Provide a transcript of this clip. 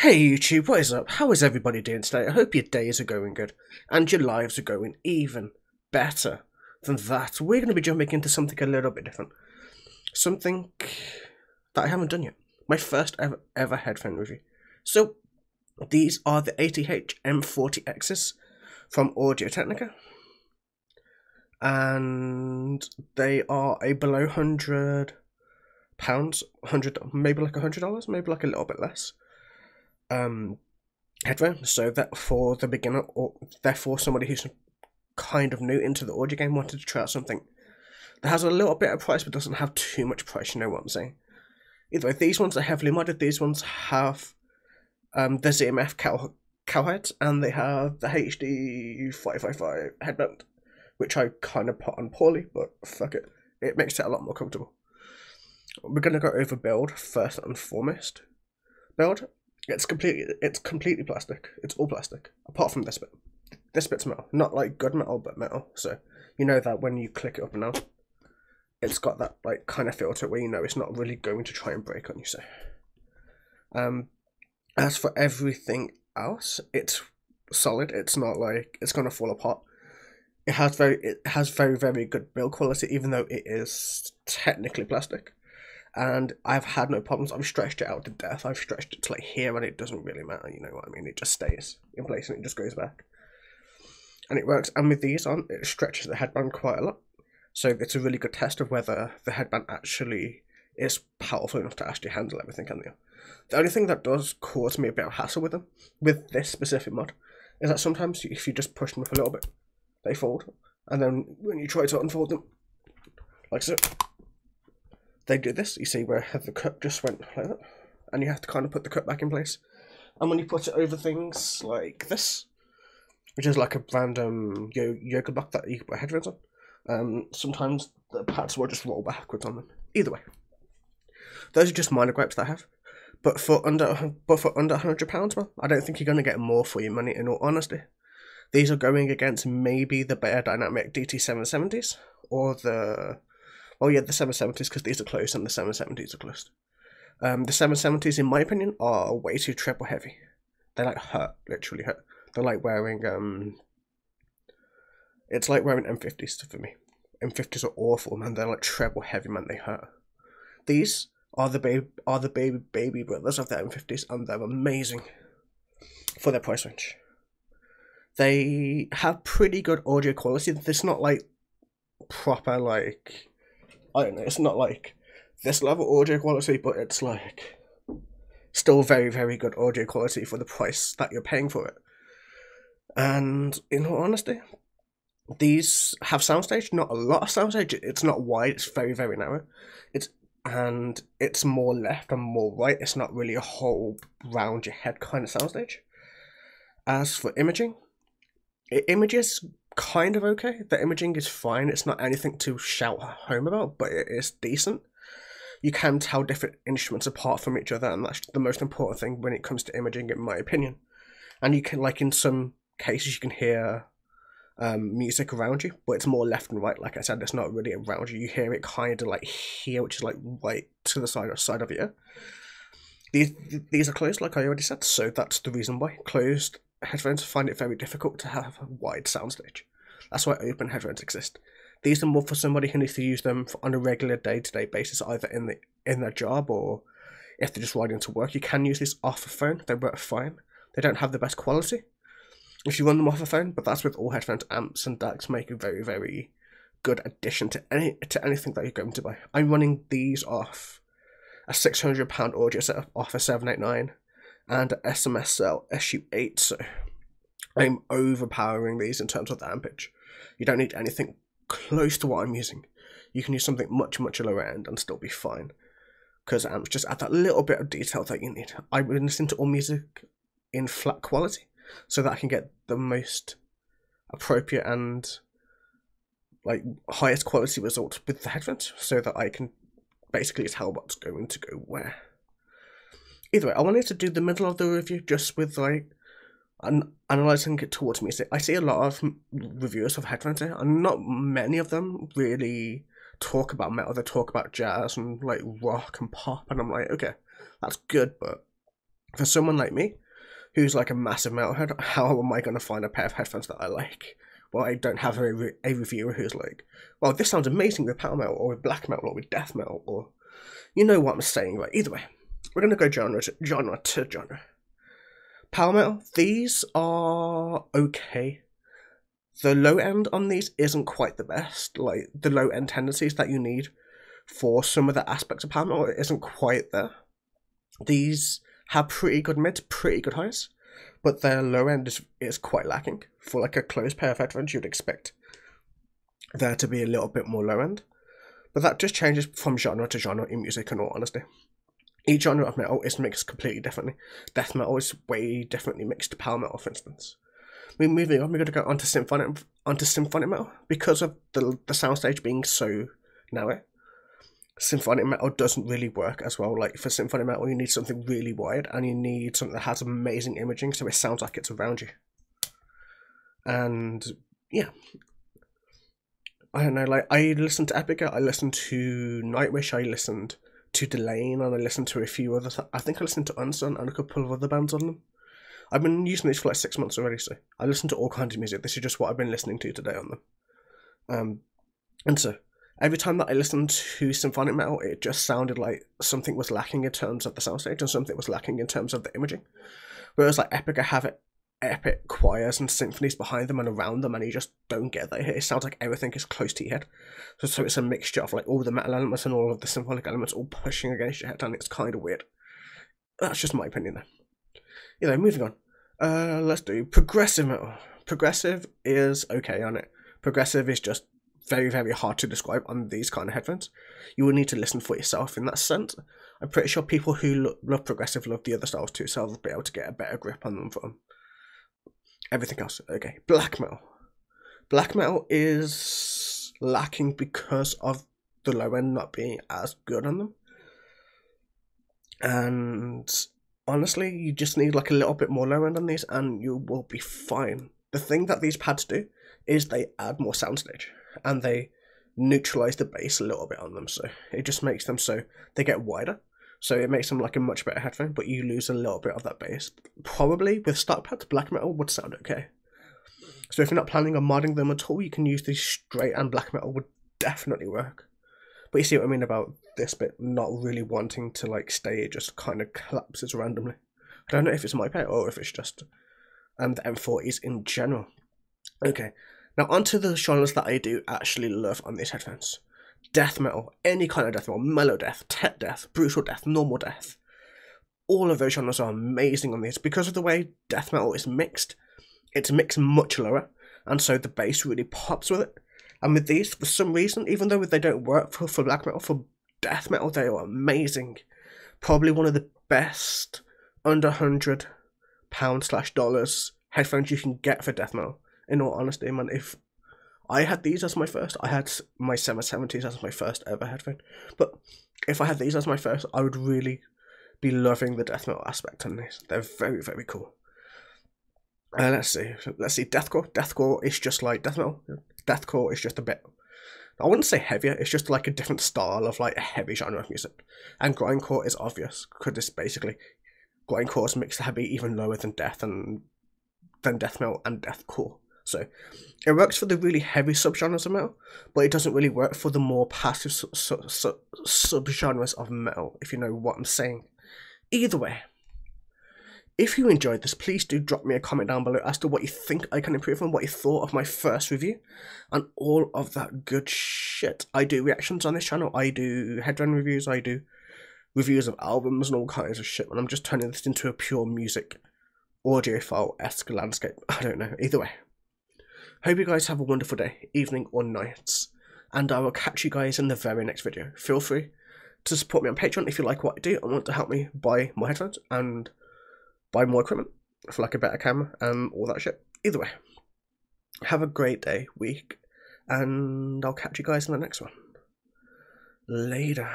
Hey YouTube, what is up? How is everybody doing today? I hope your days are going good and your lives are going even better than that. We're going to be jumping into something a little bit different. Something that I haven't done yet. My first ever headphone review. So, these are the ATH M40Xs from Technica. And they are a below £100, maybe like $100, maybe like a little bit less. Headphone, so that for the beginner, or therefore somebody who's kind of new into the audio game, wanted to try out something that has a little bit of price but doesn't have too much price, you know what I'm saying. Either way, these ones are heavily modded. These ones have the ZMF cow heads, and they have the HD 555 headband, which I kind of put on poorly, but fuck it, it makes it a lot more comfortable. We're going to go over build first and foremost. Build, it's completely plastic. It's all plastic, apart from this bit. This bit's metal, not like good metal, but metal. So you know that when you click it up and out, it's got that like kind of feel to it where you know it's not really going to try and break on you. So, as for everything else, it's solid. It's not like it's gonna fall apart. It has very good build quality, even though it is technically plastic. And I've had no problems. I've stretched it out to death. I've stretched it to like here, and it doesn't really matter. You know what I mean? It just stays in place and it just goes back, and it works. And with these on, it stretches the headband quite a lot, so it's a really good test of whether the headband actually is powerful enough to actually handle everything. The only thing that does cause me a bit of hassle with them, with this specific mod, is that sometimes if you just push them up a little bit, they fold, and then when you try to unfold them, like so, they do this, you see where the cup just went like that, and you have to kind of put the cup back in place. And when you put it over things like this, which is like a random yoga block that you can put headphones on, sometimes the pads will just roll backwards on them. Either way, those are just minor gripes that I have. But for under £100, well, I don't think you're going to get more for your money, in all honesty. These are going against maybe the better dynamic DT770s, or the 770s, because these are closed and the 770s are closed. The 770s, in my opinion, are way too treble heavy. They like hurt, literally hurt. They're like wearing it's like wearing M50s for me. M50s are awful, man. They're like treble heavy, man. They hurt. These are the baby brothers of the M50s, and they're amazing for their price range. They have pretty good audio quality. It's not like proper like, I don't know, it's not like this level audio quality, but it's like still very good audio quality for the price that you're paying for it. And in all honesty, these have soundstage, not a lot of soundstage. It's not wide, it's very narrow. It's more left and more right. It's not really a whole round your head kind of soundstage. As for imaging, it images kind of okay. The imaging is fine. It's not anything to shout home about, but it is decent. You can tell different instruments apart from each other, and that's the most important thing when it comes to imaging, in my opinion. And you can, like in some cases, you can hear music around you, but it's more left and right. Like I said, it's not really around you. You hear it kind of like here, which is like right to the side of your ear. These are closed, like I already said, so that's the reason why. Closed headphones find it very difficult to have a wide soundstage. That's why open headphones exist. These are more for somebody who needs to use them on a regular day-to-day basis, either in their job or if they're just riding to work. You can use these off a phone. They work fine. They don't have the best quality if you run them off a phone, but that's with all headphones. Amps and DACs make a very good addition to anything that you're going to buy. I'm running these off a £600 audio setup off a 789 and an SMSL SU8, so I'm overpowering these in terms of the ampage. You don't need anything close to what I'm using. You can use something much lower end and still be fine, because amps just add that little bit of detail that you need. I've been listening to all music in flat quality so that I can get the most appropriate and like highest quality results with the headphones, so that I can basically tell what's going to go where. Either way, I wanted to do the middle of the review just with like analysing it towards music. I see a lot of reviewers of headphones here, and not many of them really talk about metal. They talk about jazz and like rock and pop, and I'm like, okay, that's good, but For someone like me, who's like a massive metalhead, how am I going to find a pair of headphones that I like? Well, I don't have a reviewer who's like, well, this sounds amazing with power metal, or with black metal, or with death metal, or... You know what I'm saying, right? Either way, we're going to go genre to genre. Power metal, these are okay. The low end on these isn't quite the best. Like, the low end tendencies that you need for some of the aspects of power metal isn't quite there. These have pretty good mids, pretty good highs, but their low end is quite lacking. For like a closed pair of headphones, you'd expect there to be a little bit more low end. But that just changes from genre to genre in music, in all honesty. Each genre of metal is mixed completely differently. Death metal is way differently mixed to power metal, for instance. Moving on, we're going to go onto symphonic metal. Because of the soundstage being so narrow, symphonic metal doesn't really work as well. Like, for symphonic metal, you need something really wide, and you need something that has amazing imaging, so it sounds like it's around you. And yeah, I don't know, like, I listened to Epica, I listened to Nightwish, I listened to Delane, and I listened to a few others. I think I listened to Unsung and a couple of other bands on them. I've been using these for like 6 months already, so I listen to all kinds of music. This is just what I've been listening to today on them. And so, every time that I listened to symphonic metal, it just sounded like something was lacking in terms of the soundstage and something was lacking in terms of the imaging. Whereas like Epica have epic choirs and symphonies behind them and around them, and you just don't get that here. It sounds like everything is close to your head. So it's a mixture of like all the metal elements and all of the symphonic elements all pushing against your head, and it's kind of weird. That's just my opinion though. Moving on. Let's do progressive metal. Progressive is okay on it. Progressive is just very, very hard to describe on these kind of headphones. You will need to listen for yourself in that sense. I'm pretty sure people who love progressive love the other styles too, so they'll be able to get a better grip on them from everything else. Okay, black metal. Black metal is lacking because of the low end not being as good on them. And honestly, you just need like a little bit more low end on these and you will be fine. The thing that these pads do is they add more soundstage and they neutralize the bass a little bit on them, so it just makes them so they get wider, so it makes them like a much better headphone, but you lose a little bit of that bass. Probably with stock pads, black metal would sound okay. So if you're not planning on modding them at all, you can use these straight, and black metal would definitely work. But you see what I mean about this bit not really wanting to like stay, it just kind of collapses randomly. I don't know if it's my pair or if it's just the M40s in general. Okay, now onto the genres that I do actually love on these headphones. Death metal, any kind of death metal, mellow death, tech death, brutal death, normal death. All of those genres are amazing on these. Because of the way death metal is mixed, it's mixed much lower, and so the bass really pops with it. And with these, for some reason, even though they don't work for black metal, for death metal, they are amazing. Probably one of the best under £100/dollars headphones you can get for death metal. In all honesty, man, if I had these as my first, I had my 770s as my first ever headphone, but if I had these as my first, I would really be loving the death metal aspect on these. They're very, very cool. Let's see, deathcore. Deathcore is just like death metal. Deathcore is just a bit, I wouldn't say heavier, it's just like a different style of like a heavy genre of music. And grindcore is obvious, because it's basically, grindcore is mixed heavy even lower than death metal and deathcore. So it works for the really heavy subgenres of metal, but it doesn't really work for the more passive subgenres of metal, if you know what I'm saying. Either way, if you enjoyed this, please do drop me a comment down below as to what you think I can improve on, what you thought of my first review, and all of that good shit. I do reactions on this channel, I do headphone reviews, I do reviews of albums and all kinds of shit, and I'm just turning this into a pure music audiophile-esque landscape. I don't know, either way. Hope you guys have a wonderful day, evening or night, and I will catch you guys in the very next video. Feel free to support me on Patreon if you like what I do and want to help me buy more headphones and buy more equipment for like a better camera and all that shit. Either way, have a great day, week, and I'll catch you guys in the next one. Later.